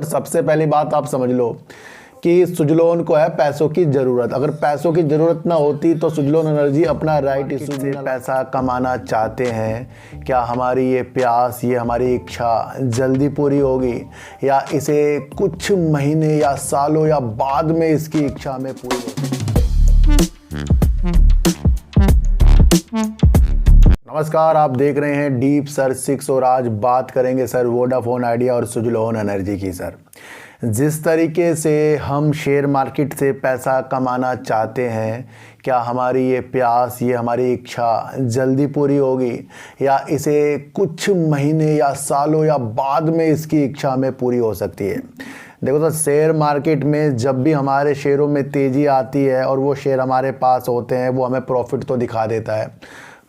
सबसे पहली बात आप समझ लो कि सुजलोन को है पैसों की ज़रूरत। अगर पैसों की ज़रूरत ना होती तो सुजलोन एनर्जी अपना राइट इशू से पैसा कमाना चाहते हैं। क्या हमारी ये प्यास, ये हमारी इच्छा जल्दी पूरी होगी या इसे कुछ महीने या सालों या बाद में इसकी इच्छा हमें पूरी होगी? नमस्कार, आप देख रहे हैं डीप सर्च 6 और आज बात करेंगे सर वोडाफोन आइडिया और सुजलोन एनर्जी की। सर जिस तरीके से हम शेयर मार्केट से पैसा कमाना चाहते हैं, क्या हमारी ये प्यास, ये हमारी इच्छा जल्दी पूरी होगी या इसे कुछ महीने या सालों या बाद में इसकी इच्छा हमें पूरी हो सकती है? देखो तो शेयर मार्केट में जब भी हमारे शेयरों में तेज़ी आती है और वो शेयर हमारे पास होते हैं, वो हमें प्रॉफिट तो दिखा देता है,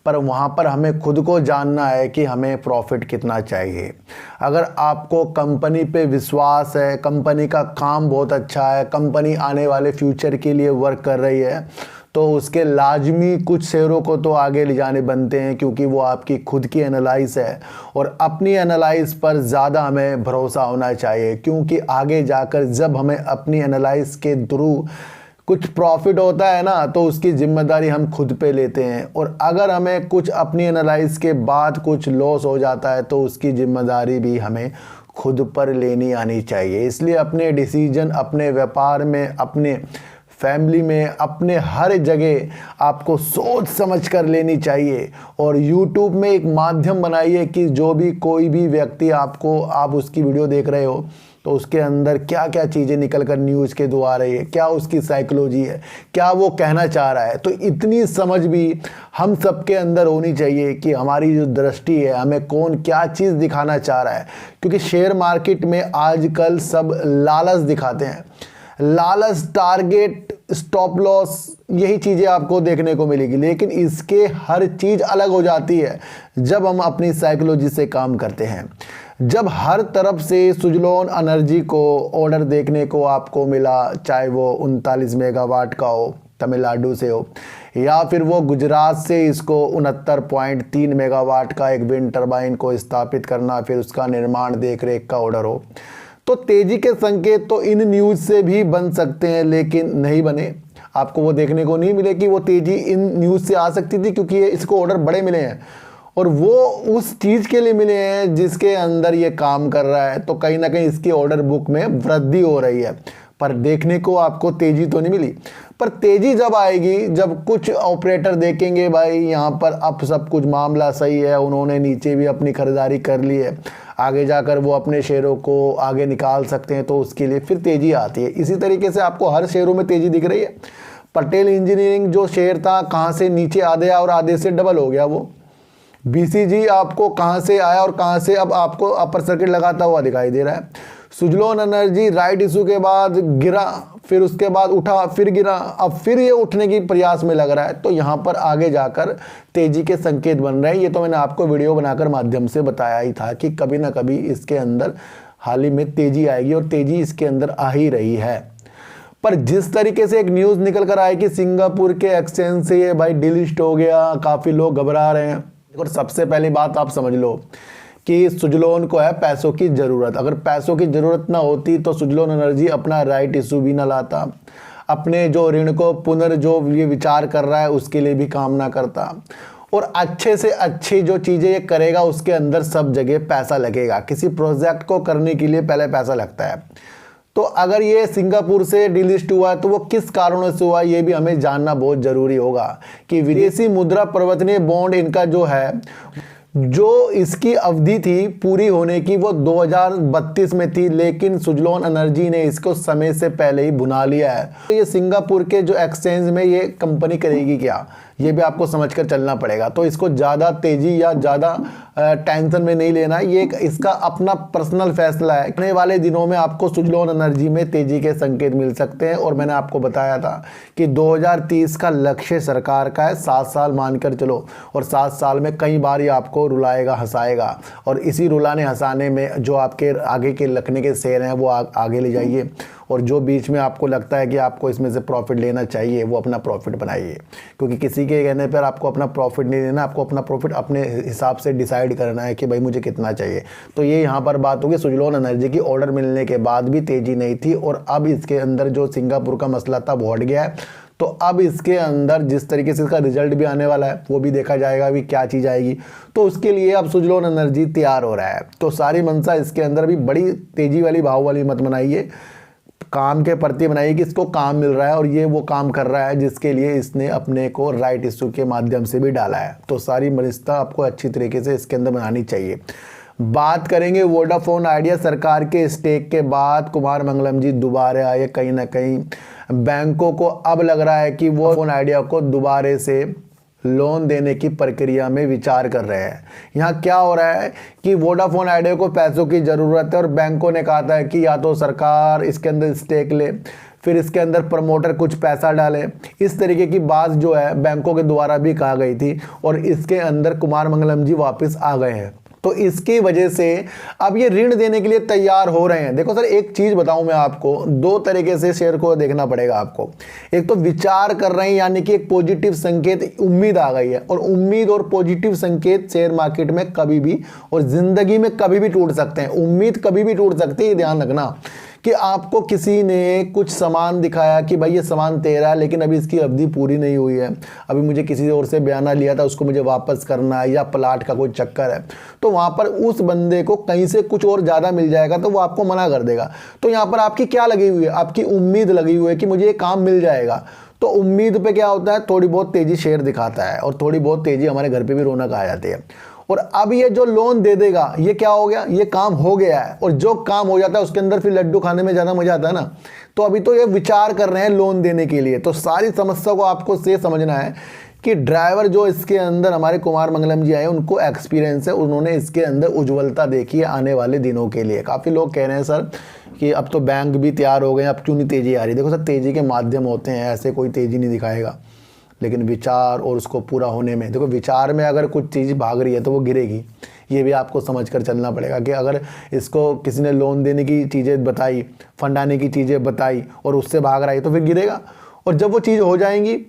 पर वहाँ पर हमें खुद को जानना है कि हमें प्रॉफिट कितना चाहिए। अगर आपको कंपनी पे विश्वास है, कंपनी का काम बहुत अच्छा है, कंपनी आने वाले फ्यूचर के लिए वर्क कर रही है, तो उसके लाजमी कुछ शेयरों को तो आगे ले जाने बनते हैं, क्योंकि वो आपकी खुद की एनालाइज है और अपनी एनालाइज पर ज़्यादा हमें भरोसा होना चाहिए, क्योंकि आगे जाकर जब हमें अपनी एनालाइज के थ्रू कुछ प्रॉफिट होता है ना, तो उसकी जिम्मेदारी हम खुद पे लेते हैं। और अगर हमें कुछ अपनी एनालाइज के बाद कुछ लॉस हो जाता है तो उसकी जिम्मेदारी भी हमें खुद पर लेनी आनी चाहिए। इसलिए अपने डिसीजन, अपने व्यापार में, अपने फैमिली में, अपने हर जगह आपको सोच समझ कर लेनी चाहिए। और YouTube में एक माध्यम बनाइए कि जो भी कोई भी व्यक्ति आप उसकी वीडियो देख रहे हो तो उसके अंदर क्या क्या चीज़ें निकल कर न्यूज़ के द्वारा आ रही है, क्या उसकी साइकोलॉजी है, क्या वो कहना चाह रहा है। तो इतनी समझ भी हम सबके अंदर होनी चाहिए कि हमारी जो दृष्टि है, हमें कौन क्या चीज़ दिखाना चाह रहा है। क्योंकि शेयर मार्केट में आजकल सब लालच दिखाते हैं, लालच, टारगेट, स्टॉप लॉस, यही चीज़ें आपको देखने को मिलेगी। लेकिन इसके हर चीज़ अलग हो जाती है जब हम अपनी साइकोलॉजी से काम करते हैं। जब हर तरफ से सुजलोन एनर्जी को ऑर्डर देखने को आपको मिला, चाहे वो 39 मेगावाट का हो, तमिलनाडु से हो, या फिर वो गुजरात से इसको 69.3 मेगावाट का एक विंड टर्बाइन को स्थापित करना, फिर उसका निर्माण देख रेख का ऑर्डर हो, तो तेज़ी के संकेत तो इन न्यूज़ से भी बन सकते हैं, लेकिन नहीं बने। आपको वो देखने को नहीं मिले कि वो तेज़ी इन न्यूज़ से आ सकती थी, क्योंकि इसको ऑर्डर बड़े मिले हैं और वो उस चीज़ के लिए मिले हैं जिसके अंदर ये काम कर रहा है। तो कहीं ना कहीं इसकी ऑर्डर बुक में वृद्धि हो रही है, पर देखने को आपको तेज़ी तो नहीं मिली। पर तेज़ी जब आएगी, जब कुछ ऑपरेटर देखेंगे भाई यहाँ पर अब सब कुछ मामला सही है, उन्होंने नीचे भी अपनी खरीदारी कर ली है, आगे जाकर वो अपने शेयरों को आगे निकाल सकते हैं, तो उसके लिए फिर तेज़ी आती है। इसी तरीके से आपको हर शेयरों में तेज़ी दिख रही है। पटेल इंजीनियरिंग जो शेयर था, कहाँ से नीचे आधे और आधे से डबल हो गया। वो BCG आपको कहाँ से आया और कहाँ से अब आपको अपर सर्किट लगाता हुआ दिखाई दे रहा है। सुजलोन एनर्जी राइट इशू के बाद गिरा, फिर उसके बाद उठा, फिर गिरा, अब फिर ये उठने की प्रयास में लग रहा है। तो यहाँ पर आगे जाकर तेज़ी के संकेत बन रहे हैं। ये तो मैंने आपको वीडियो बनाकर माध्यम से बताया ही था कि कभी ना कभी इसके अंदर हाल ही में तेज़ी आएगी और तेज़ी इसके अंदर आ ही रही है। पर जिस तरीके से एक न्यूज़ निकल कर आए कि सिंगापुर के एक्सचेंज से ये भाई डिलिस्ट हो गया, काफ़ी लोग घबरा रहे हैं। और सबसे पहली बात आप समझ लो कि सुजलोन को है पैसों की ज़रूरत। अगर पैसों की ज़रूरत ना होती तो सुजलोन एनर्जी अपना राइट इशू भी ना लाता, अपने जो ऋण को जो ये विचार कर रहा है उसके लिए भी काम ना करता, और अच्छे से अच्छी जो चीज़ें ये करेगा उसके अंदर सब जगह पैसा लगेगा। किसी प्रोजेक्ट को करने के लिए पहले पैसा लगता है। तो अगर ये सिंगापुर से डिलिस्ट हुआ है तो वो किस कारणों से हुआ, ये भी हमें जानना बहुत ज़रूरी होगा। कि विदेशी मुद्रा परिवर्तनीय बॉन्ड इनका जो है, जो इसकी अवधि थी पूरी होने की वो 2032 में थी, लेकिन सुजलोन एनर्जी ने इसको समय से पहले ही भुना लिया है। तो ये सिंगापुर के जो एक्सचेंज में ये कंपनी करेगी क्या, ये भी आपको समझकर चलना पड़ेगा। तो इसको ज़्यादा तेज़ी या ज़्यादा टेंशन में नहीं लेना, ये इसका अपना पर्सनल फैसला है। आने वाले दिनों में आपको सुजलोन एनर्जी में तेज़ी के संकेत मिल सकते हैं। और मैंने आपको बताया था कि 2030 का लक्ष्य सरकार का है, 7 साल मानकर चलो, और 7 साल में कई बार ये आपको रुलाएगा, हंसाएगा। और इसी रुलाने हंसाने में जो आपके आगे के लखने के शेयर हैं वो आगे ले जाइए और जो बीच में आपको लगता है कि आपको इसमें से प्रॉफिट लेना चाहिए वो अपना प्रॉफिट बनाइए, क्योंकि किसी के कहने पर आपको अपना प्रॉफिट नहीं लेना, आपको अपना प्रॉफिट अपने हिसाब से डिसाइड करना है कि भाई मुझे कितना चाहिए। तो ये यहाँ पर बात होगी सुजलॉन एनर्जी की ऑर्डर मिलने के बाद भी तेज़ी नहीं थी और अब इसके अंदर जो सिंगापुर का मसला था वो हट गया है। तो अब इसके अंदर जिस तरीके से इसका रिजल्ट भी आने वाला है वो भी देखा जाएगा भी क्या चीज़ आएगी, तो उसके लिए अब सुजलॉन एनर्जी तैयार हो रहा है। तो सारी मंशा इसके अंदर भी बड़ी तेज़ी वाली भाव वाली मत बनाइए, काम के प्रति बनाइए कि इसको काम मिल रहा है और ये वो काम कर रहा है जिसके लिए इसने अपने को राइट इशू के माध्यम से भी डाला है। तो सारी मनस्ता आपको अच्छी तरीके से इसके अंदर बनानी चाहिए। बात करेंगे वोडाफोन आइडिया सरकार के स्टेक के बाद कुमार मंगलम जी दोबारा आए, कहीं ना कहीं बैंकों को अब लग रहा है कि वो वोडाफोन आइडिया को दोबारा से लोन देने की प्रक्रिया में विचार कर रहे हैं। यहाँ क्या हो रहा है कि वोडाफोन आइडिया को पैसों की ज़रूरत है और बैंकों ने कहा था कि या तो सरकार इसके अंदर स्टेक ले, फिर इसके अंदर प्रमोटर कुछ पैसा डाले। इस तरीके की बात जो है बैंकों के द्वारा भी कहा गई थी और इसके अंदर कुमार मंगलम जी वापस आ गए हैं। तो इसकी वजह से अब ये ऋण देने के लिए तैयार हो रहे हैं। देखो सर, एक चीज बताऊं मैं आपको, दो तरीके से शेयर को देखना पड़ेगा आपको। एक तो विचार कर रहे हैं यानी कि एक पॉजिटिव संकेत, उम्मीद आ गई है, और उम्मीद और पॉजिटिव संकेत शेयर मार्केट में कभी भी और जिंदगी में कभी भी टूट सकते हैं। उम्मीद कभी भी टूट सकती है, ध्यान रखना कि आपको किसी ने कुछ सामान दिखाया कि भाई ये सामान तेरा है लेकिन अभी इसकी अवधि पूरी नहीं हुई है, अभी मुझे किसी और से बयाना लिया था उसको मुझे वापस करना है, या प्लाट का कोई चक्कर है, तो वहाँ पर उस बंदे को कहीं से कुछ और ज़्यादा मिल जाएगा तो वो आपको मना कर देगा। तो यहाँ पर आपकी क्या लगी हुई है, आपकी उम्मीद लगी हुई है कि मुझे ये काम मिल जाएगा। तो उम्मीद पे क्या होता है, थोड़ी बहुत तेज़ी शेयर दिखाता है और थोड़ी बहुत तेज़ी हमारे घर पे भी रौनक आ जाती है। और अब ये जो लोन दे देगा ये क्या हो गया, ये काम हो गया है, और जो काम हो जाता है उसके अंदर फिर लड्डू खाने में ज़्यादा मजा आता है ना। तो अभी तो ये विचार कर रहे हैं लोन देने के लिए। तो सारी समस्या को आपको से समझना है कि ड्राइवर जो इसके अंदर हमारे कुमार मंगलम जी आए उनको एक्सपीरियंस है, उन्होंने इसके अंदर उज्ज्वलता देखी है आने वाले दिनों के लिए। काफ़ी लोग कह रहे हैं सर कि अब तो बैंक भी तैयार हो गए, अब क्यों नहीं तेज़ी आ रही। देखो सर, तेज़ी के माध्यम होते हैं, ऐसे कोई तेज़ी नहीं दिखाएगा, लेकिन विचार और उसको पूरा होने में, देखो विचार में अगर कुछ चीज़ भाग रही है तो वो गिरेगी। ये भी आपको समझ कर चलना पड़ेगा कि अगर इसको किसी ने लोन देने की चीज़ें बताई, फंडाने की चीज़ें बताई और उससे भाग रहा है तो फिर गिरेगा। और जब वो चीज़ हो जाएंगी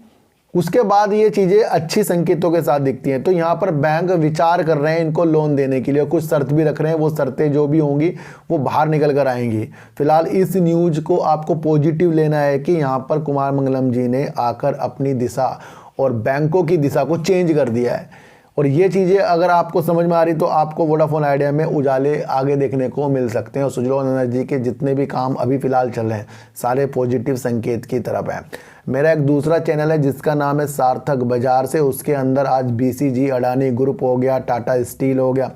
उसके बाद ये चीज़ें अच्छी संकेतों के साथ दिखती हैं। तो यहाँ पर बैंक विचार कर रहे हैं इनको लोन देने के लिए, कुछ शर्त भी रख रहे हैं, वो शर्तें जो भी होंगी वो बाहर निकल कर आएंगी। फिलहाल इस न्यूज़ को आपको पॉजिटिव लेना है कि यहाँ पर कुमार मंगलम जी ने आकर अपनी दिशा और बैंकों की दिशा को चेंज कर दिया है। और ये चीज़ें अगर आपको समझ में आ रही तो आपको वोडाफोन आइडिया में उजाले आगे देखने को मिल सकते हैं। और सुजलॉन एनर्जी के जितने भी काम अभी फ़िलहाल चल रहे हैं सारे पॉजिटिव संकेत की तरफ हैं। मेरा एक दूसरा चैनल है जिसका नाम है सार्थक बाजार से, उसके अंदर आज BCG अडानी ग्रुप हो गया, टाटा स्टील हो गया,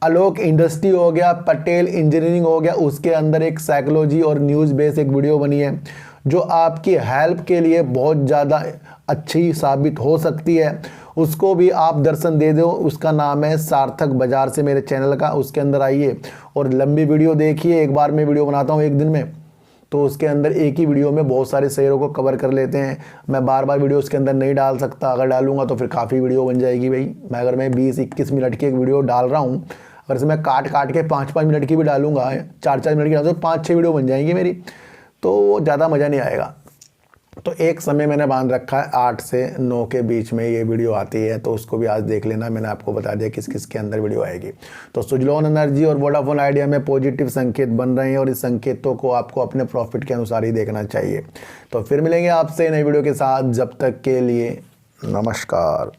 आलोक इंडस्ट्री हो गया, पटेल इंजीनियरिंग हो गया, उसके अंदर एक साइकोलॉजी और न्यूज़ बेस एक वीडियो बनी है जो आपकी हेल्प के लिए बहुत ज़्यादा अच्छी साबित हो सकती है। उसको भी आप दर्शन दे दो। उसका नाम है सार्थक बाजार से मेरे चैनल का, उसके अंदर आइए और लंबी वीडियो देखिए। एक बार मैं वीडियो बनाता हूँ एक दिन में, तो उसके अंदर एक ही वीडियो में बहुत सारे शेयरों को कवर कर लेते हैं। मैं बार बार वीडियो उसके अंदर नहीं डाल सकता, अगर डालूंगा तो फिर काफ़ी वीडियो बन जाएगी भाई। अगर मैं 20-21 मिनट की एक वीडियो डाल रहा हूँ, अगर से मैं काट के 5-5 मिनट की भी डालूंगा, 4-4 मिनट की डालूंगा तो 5-6 वीडियो बन जाएंगी मेरी, तो ज़्यादा मज़ा नहीं आएगा। तो एक समय मैंने बांध रखा है 8 से 9 के बीच में ये वीडियो आती है, तो उसको भी आज देख लेना। मैंने आपको बता दिया किस किस के अंदर वीडियो आएगी। तो सुजलॉन एनर्जी और वोडाफोन आइडिया में पॉजिटिव संकेत बन रहे हैं और इस संकेतों को आपको अपने प्रॉफिट के अनुसार ही देखना चाहिए। तो फिर मिलेंगे आपसे नई वीडियो के साथ, जब तक के लिए नमस्कार।